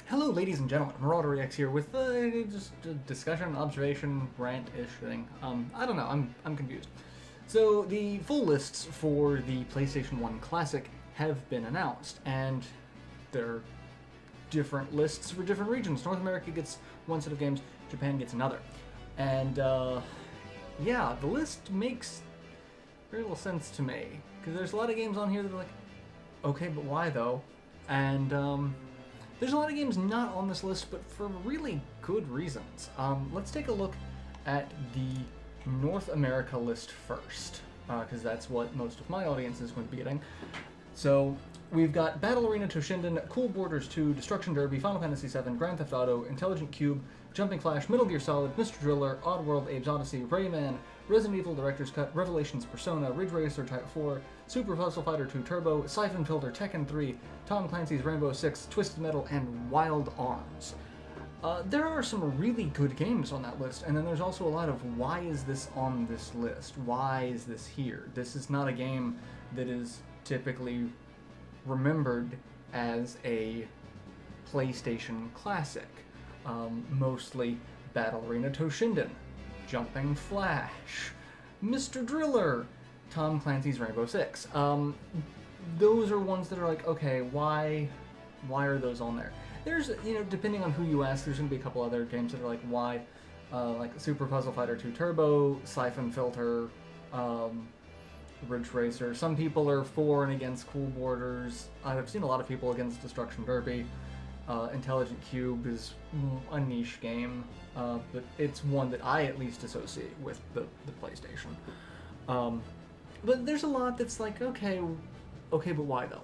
Hello, ladies and gentlemen. MarauderEX here with just a discussion, observation, rant-ish thing. I don't know. I'm confused. So the full lists for the PlayStation 1 Classic have been announced, and they're different lists for different regions. North America gets one set of games, Japan gets another. And yeah, the list makes very little sense to me, because there's a lot of games on here that are like, okay, but why though? And there's a lot of games not on this list, but for really good reasons. Let's take a look at the North America list first, because that's what most of my audience is going to be getting. So we've got Battle Arena Toshinden, Cool Borders 2, Destruction Derby, Final Fantasy VII, Grand Theft Auto, Intelligent Cube, Jumping Flash, Metal Gear Solid, Mr. Driller, Oddworld, Abe's Odyssey, Rayman, Resident Evil Director's Cut, Revelations Persona, Ridge Racer Type 4, Super Puzzle Fighter 2 Turbo, Siphon Filter, Tekken 3, Tom Clancy's Rainbow Six, Twisted Metal, and Wild Arms. There are some really good games on that list, and then there's also a lot of why is this on this list? Why is this here? This is not a game that is typically remembered as a PlayStation classic. Mostly Battle Arena Toshinden, Jumping Flash, Mr. Driller, Tom Clancy's Rainbow Six. Those are ones that are like, okay, why are those on there? There's, depending on who you ask, there's going to be a couple other games that are like, why? Like Super Puzzle Fighter 2 Turbo, Siphon Filter, Ridge Racer. Some people are for and against Cool Borders. I've seen a lot of people against Destruction Derby. Intelligent Cube is a niche game, but it's one that I at least associate with the PlayStation. But there's a lot that's like, okay, but why though?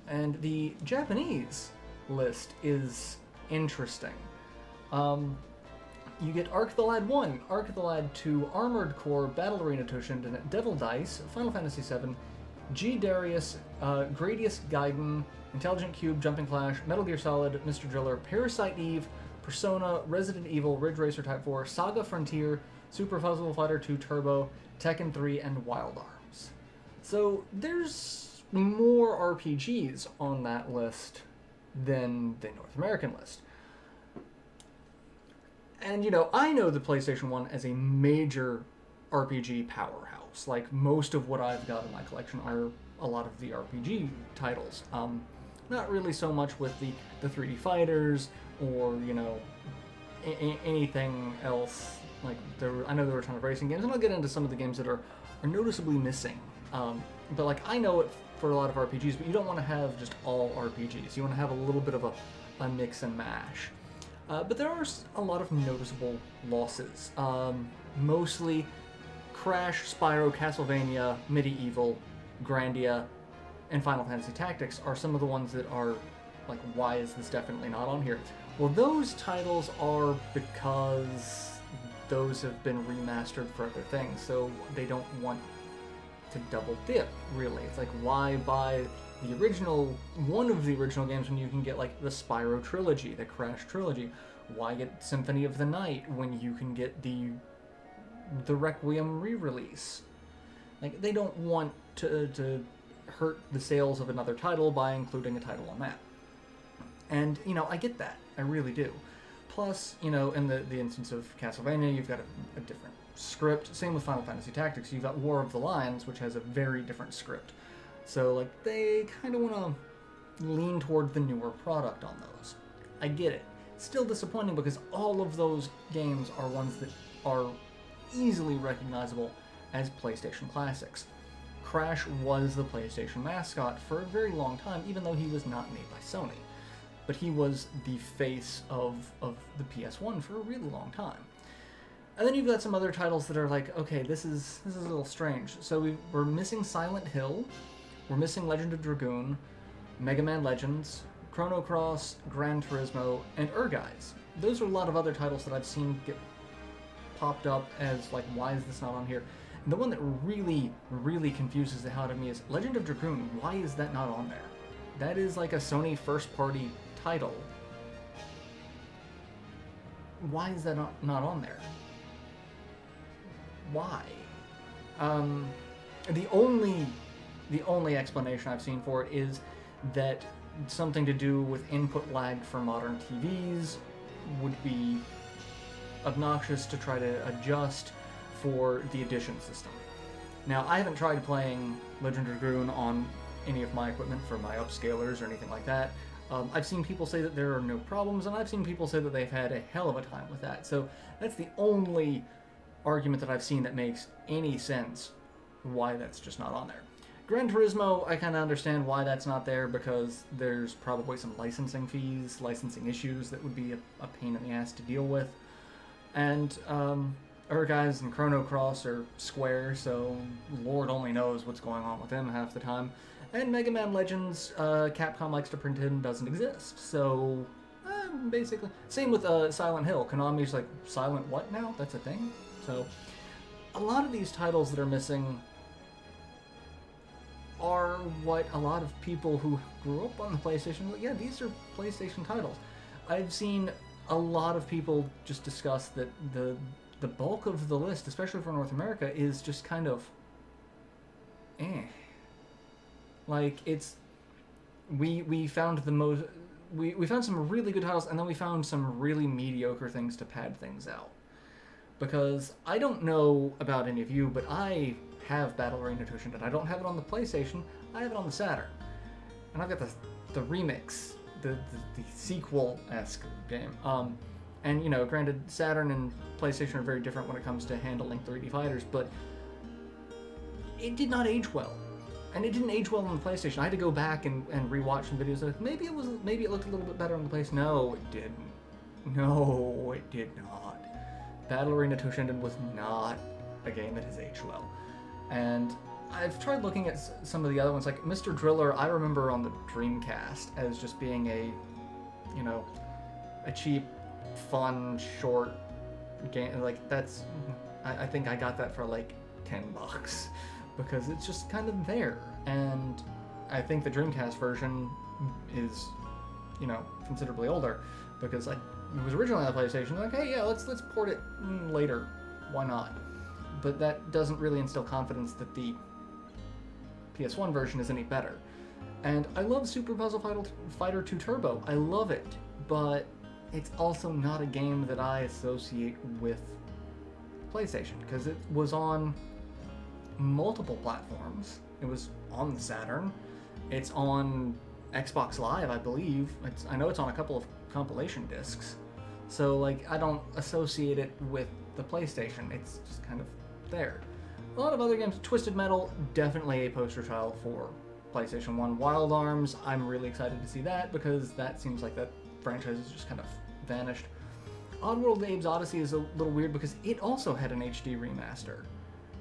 And the Japanese list is interesting. You get Arc the Lad 1, Arc the Lad 2, Armored Core, Battle Arena Toshinden, Devil Dice, Final Fantasy VII, G. Darius, Gradius Gaiden, Intelligent Cube, Jumping Flash, Metal Gear Solid, Mr. Driller, Parasite Eve, Persona, Resident Evil, Ridge Racer Type 4, Saga Frontier, Super Puzzle Fighter 2 Turbo, Tekken 3, and Wild Arms. So there's more RPGs on that list than the North American list. And, I know the PlayStation 1 as a major RPG powerhouse. Like, most of what I've got in my collection are a lot of the RPG titles. Not really so much with the 3D fighters or, anything else. Like, I know there were a ton of racing games, and I'll get into some of the games that are noticeably missing. But, like, I know it for a lot of RPGs, but you don't want to have just all RPGs. You want to have a little bit of a mix and mash. But there are a lot of noticeable losses. Mostly Crash, Spyro, Castlevania, Medieval, Grandia, and Final Fantasy Tactics are some of the ones that are like, why is this definitely not on here? Well, those titles are because those have been remastered for other things, so they don't want to double dip, really. It's like, why buy the original, one of the original games when you can get like the Spyro trilogy, the Crash trilogy? Why get Symphony of the Night when you can get the Requiem re-release? Like, they don't want to hurt the sales of another title by including a title on that. And, I get that. I really do. Plus, in the instance of Castlevania, you've got a different script. Same with Final Fantasy Tactics. You've got War of the Lions, which has a very different script. So, like, they kind of want to lean toward the newer product on those. I get it. It's still disappointing because all of those games are ones that are easily recognizable as PlayStation classics. Crash was the PlayStation mascot for a very long time, even though he was not made by Sony. But he was the face of the PS1 for a really long time. And then you've got some other titles that are like, okay, this is a little strange. So we're missing Silent Hill, we're missing Legend of Dragoon, Mega Man Legends, Chrono Cross, Gran Turismo, and Guys. Those are a lot of other titles that I've seen get popped up as like, why is this not on here? And the one that really, really confuses the hell out of me is Legend of Dragoon. Why is that not on there? That is like a Sony first-party title. Why is that not on there? Why? The only the only explanation I've seen for it is that something to do with input lag for modern TVs would be obnoxious to try to adjust for the Edition system. Now, I haven't tried playing Legend of Dragoon on any of my equipment for my upscalers or anything like that. I've seen people say that there are no problems, and I've seen people say that they've had a hell of a time with that. So that's the only argument that I've seen that makes any sense why that's just not on there. Gran Turismo, I kind of understand why that's not there, because there's probably some licensing fees, licensing issues that would be a pain in the ass to deal with. And Guys and Chrono Cross are Square, so Lord only knows what's going on with them half the time. And Mega Man Legends, Capcom likes to pretend doesn't exist. So, basically. Same with Silent Hill. Konami's like, Silent what now? That's a thing? So, a lot of these titles that are missing are what a lot of people who grew up on the PlayStation, yeah, these are PlayStation titles. I've seen a lot of people just discuss that the bulk of the list, especially for North America, is just kind of like, it's we found the most we found some really good titles, and then we found some really mediocre things to pad things out. Because I don't know about any of you, but I have Battle Arena Toshinden. I don't have it on the PlayStation, I have it on the Saturn. And I've got the remix, the sequel-esque game. And, you know, granted, Saturn and PlayStation are very different when it comes to handling 3D fighters, but it did not age well. And it didn't age well on the PlayStation. I had to go back and rewatch some videos of maybe it looked a little bit better on the PlayStation. No, it didn't. No, it did not. Battle Arena Toshinden was not a game that has aged well. And I've tried looking at some of the other ones, like Mr. Driller, I remember on the Dreamcast as just being a cheap, fun, short game. Like, I think I got that for like $10 because it's just kind of there. And I think the Dreamcast version is, considerably older because it was originally on the PlayStation. Like, hey, yeah, let's port it later. Why not? But that doesn't really instill confidence that the PS1 version is any better. And I love Super Puzzle Fighter 2 Turbo. I love it, but it's also not a game that I associate with PlayStation because it was on multiple platforms. It was on the Saturn. It's on Xbox Live, I believe. I know it's on a couple of compilation discs. So, like, I don't associate it with the PlayStation. It's just kind of there. A lot of other games, Twisted Metal, definitely a poster child for PlayStation 1. Wild Arms, I'm really excited to see that because that seems like that franchise has just kind of vanished. Oddworld Abe's Odyssey is a little weird because it also had an HD remaster.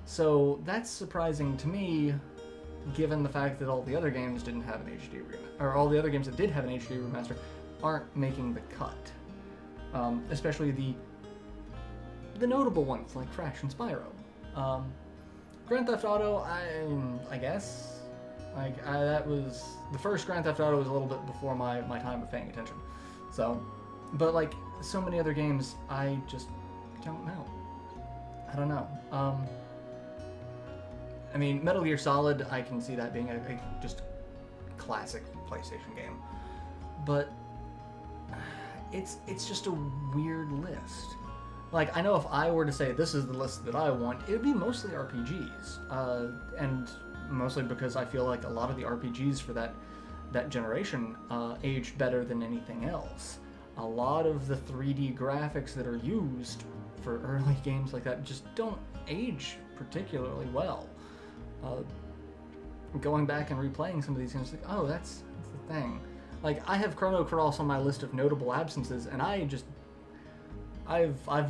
So that's surprising to me, given the fact that all the other games didn't have an HD remaster, or all the other games that did have an HD remaster aren't making the cut. Especially the notable ones like Crash and Spyro. Grand Theft Auto, I guess. That was the first Grand Theft Auto was a little bit before my time of paying attention. So, but like so many other games, I just don't know. I don't know. I mean, Metal Gear Solid, I can see that being a just classic PlayStation game, but it's just a weird list. Like, I know if I were to say this is the list that I want, it would be mostly RPGs, and mostly because I feel like a lot of the RPGs for that generation aged better than anything else. A lot of the 3D graphics that are used for early games like that just don't age particularly well. Going back and replaying some of these games, like, oh, that's the thing. Like, I have Chrono Cross on my list of notable absences, and I've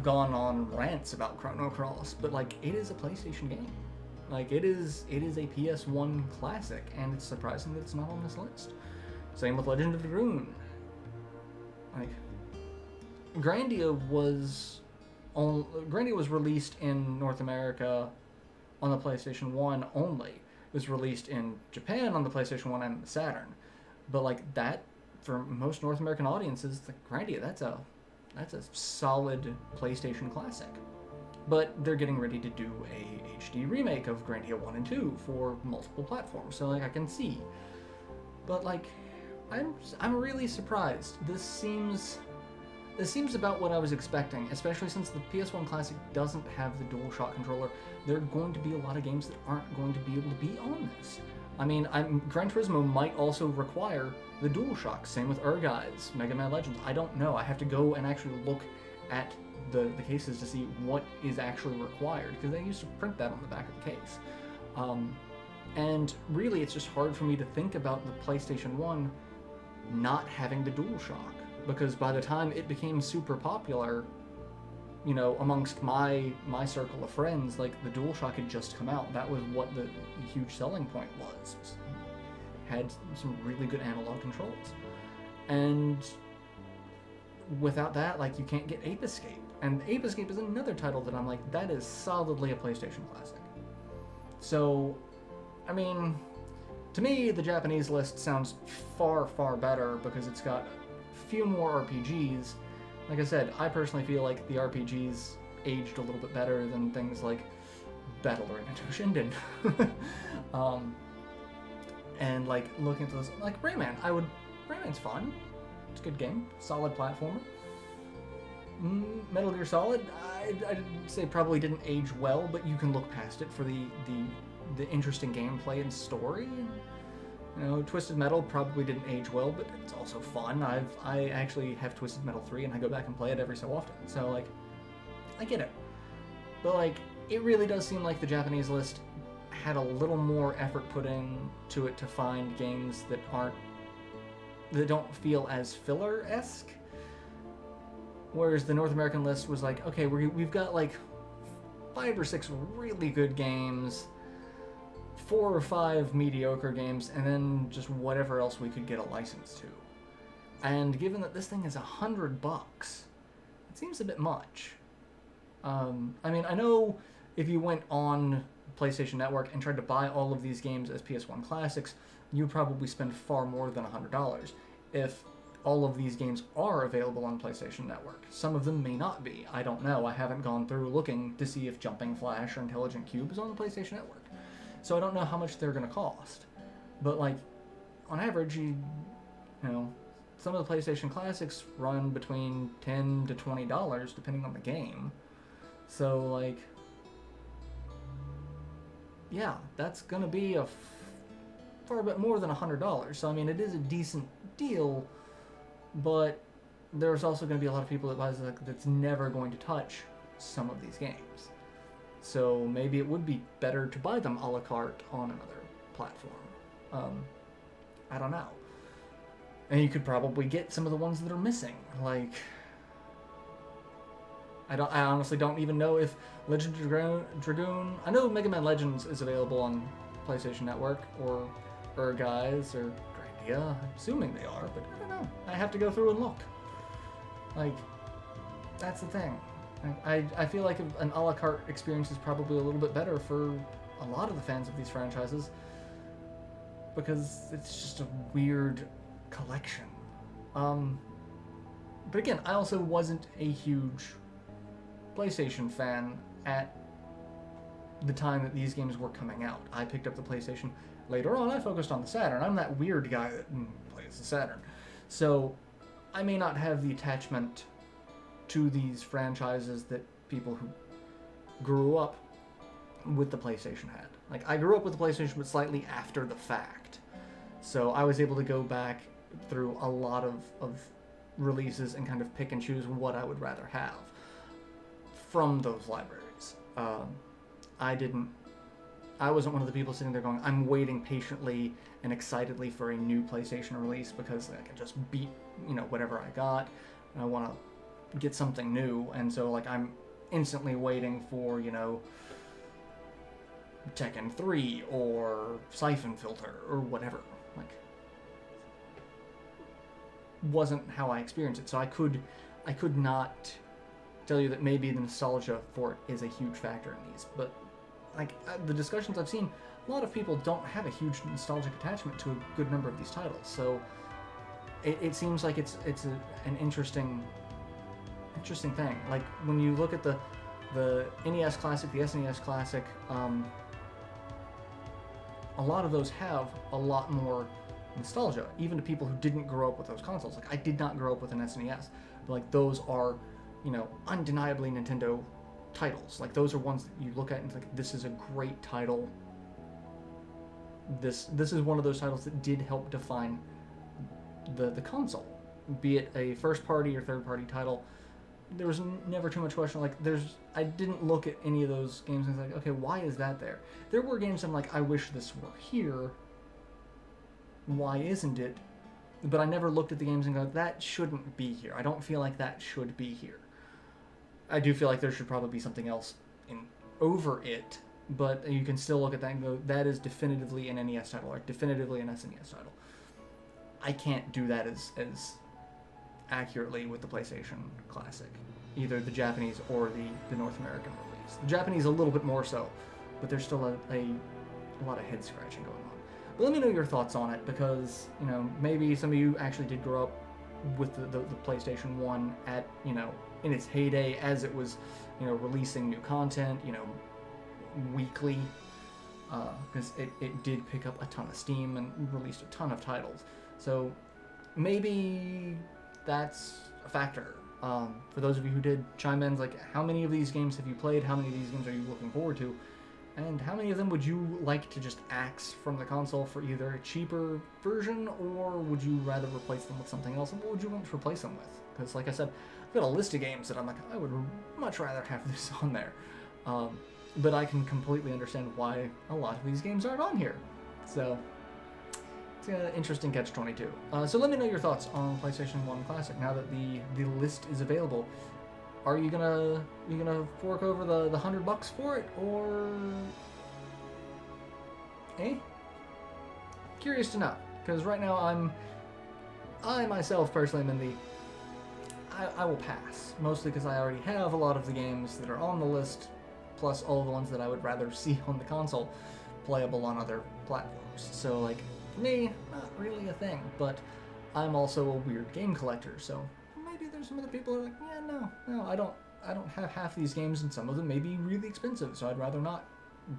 gone on rants about Chrono Cross, but like, it is a PlayStation game. Like, it is a PS1 classic, and it's surprising that it's not on this list. Same with Legend of Dragoon. Like, Grandia was released in North America on the PlayStation 1 only. It was released in Japan on the PlayStation 1 and the Saturn. But like, that, for most North American audiences, the Grandia, that's a solid PlayStation classic. but they're getting ready to do a HD remake of Grandia 1 and 2 for multiple platforms, so like I can see. But like, I'm really surprised. This seems about what I was expecting, especially since the PS1 Classic doesn't have the DualShock controller. There are going to be a lot of games that aren't going to be able to be on this. I mean, Gran Turismo might also require the DualShock, same with Guys, Mega Man Legends. I don't know. I have to go and actually look at the cases to see what is actually required, because they used to print that on the back of the case. And really, it's just hard for me to think about the PlayStation 1 not having the DualShock, because by the time it became super popular, you know, amongst my circle of friends, like, the DualShock had just come out. That was what the huge selling point was. Had some really good analog controls. And without that, like, you can't get Ape Escape. And Ape Escape is another title that I'm like, that is solidly a PlayStation classic. So, I mean, to me, the Japanese list sounds far, far better because it's got a few more RPGs. Like I said, I personally feel like the RPGs aged a little bit better than things like Battle Arena Toshinden. And like, looking at those, like Rayman, Rayman's fun. It's a good game, solid platformer. Metal Gear Solid, I'd say probably didn't age well, but you can look past it for the interesting gameplay and story. You know, Twisted Metal probably didn't age well, but it's also fun. I actually have Twisted Metal 3, and I go back and play it every so often. So like, I get it. But like, it really does seem like the Japanese list had a little more effort put into it to find games that don't feel as filler-esque. Whereas the North American list was like, okay, we've got like 5 or 6 really good games, 4 or 5 mediocre games, and then just whatever else we could get a license to. And given that this thing is $100, it seems a bit much. I mean, I know if you went on PlayStation Network and tried to buy all of these games as PS1 classics, you'd probably spend far more than $100. If all of these games are available on PlayStation Network. Some of them may not be. I don't know. I haven't gone through looking to see if Jumping Flash or Intelligent Cube is on the PlayStation Network. So I don't know how much they're going to cost. But, like, on average, you know, some of the PlayStation Classics run between $10 to $20, depending on the game. So, like, yeah, that's going to be a far bit more than $100. So, I mean, it is a decent deal, but there's also going to be a lot of people that buys that's never going to touch some of these games. So maybe it would be better to buy them a la carte on another platform. I don't know. And you could probably get some of the ones that are missing. Like, I honestly don't even know if Legend of Dragoon... I know Mega Man Legends is available on PlayStation Network, or Guys, or Grandia. I'm assuming they are, but I don't know. I have to go through and look. Like, that's the thing. I feel like an a la carte experience is probably a little bit better for a lot of the fans of these franchises, because it's just a weird collection. But again, I also wasn't a huge PlayStation fan at the time that these games were coming out. I picked up the PlayStation later on. I focused on the Saturn. I'm that weird guy that plays the Saturn. So I may not have the attachment to these franchises that people who grew up with the PlayStation had. Like, I grew up with the PlayStation, but slightly after the fact. So I was able to go back through a lot of releases and kind of pick and choose what I would rather have from those libraries. I wasn't one of the people sitting there going, I'm waiting patiently and excitedly for a new PlayStation release because I can just beat, whatever I got, and I want to get something new, and so, like, I'm instantly waiting for, Tekken 3 or Siphon Filter or whatever. Like, wasn't how I experienced it, so I could not tell you that maybe the nostalgia for it is a huge factor in these, but like the discussions I've seen, a lot of people don't have a huge nostalgic attachment to a good number of these titles, so it seems like it's an interesting thing. Like, when you look at the the NES Classic, the SNES Classic, a lot of those have a lot more nostalgia, even to people who didn't grow up with those consoles. Like, I did not grow up with an SNES, but like those are, you know, undeniably Nintendo titles. Like, those are ones that you look at and it's like, this is a great title. This is one of those titles that did help define the console, be it a first party or third party title. There was never too much question. Like, I didn't look at any of those games and think, okay, why is that there? There were games I'm like, I wish this were here. Why isn't it? But I never looked at the games and go, that shouldn't be here. I don't feel like that should be here. I do feel like there should probably be something else over it, but you can still look at that and go, that is definitively an NES title, or definitively an SNES title. I can't do that as accurately with the PlayStation Classic, either the Japanese or the North American release. The Japanese a little bit more so, but there's still a lot of head scratching going on. But let me know your thoughts on it, because, you know, maybe some of you actually did grow up with the PlayStation 1 at, you know, in its heyday, as it was, you know, releasing new content, you know, weekly, because it did pick up a ton of steam and released a ton of titles. So maybe that's a factor. For those of you who did chime in, like, how many of these games have you played? How many of these games are you looking forward to? And how many of them would you like to just axe from the console for either a cheaper version, or would you rather replace them with something else? And what would you want to replace them with? Because, like I said, I've got a list of games that I'm like, I would much rather have this on there. But I can completely understand why a lot of these games aren't on here. So it's an interesting catch-22. So let me know your thoughts on PlayStation 1 Classic now that the list is available. Are you gonna fork over the $100 for it, or Curious to know, because right now I myself personally am in the I will pass, mostly because I already have a lot of the games that are on the list, plus all the ones that I would rather see on the console playable on other platforms. So, like, for me, not really a thing, but I'm also a weird game collector, so maybe there's some other people who are like, yeah, no, I don't have half these games, and some of them may be really expensive, so I'd rather not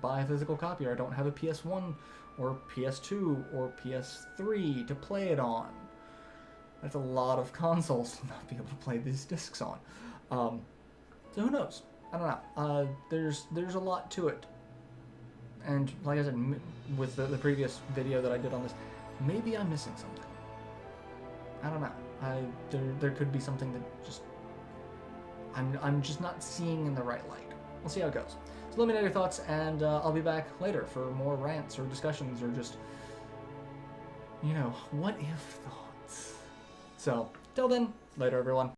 buy a physical copy, or I don't have a PS1 or PS2 or PS3 to play it on. That's a lot of consoles to not be able to play these discs on. So who knows? I don't know. There's a lot to it. And like I said, with the previous video that I did on this, maybe I'm missing something. I don't know. There could be something that just I'm just not seeing in the right light. We'll see how it goes. So let me know your thoughts, and I'll be back later for more rants or discussions or just, you know, what if thoughts. So till then, later everyone.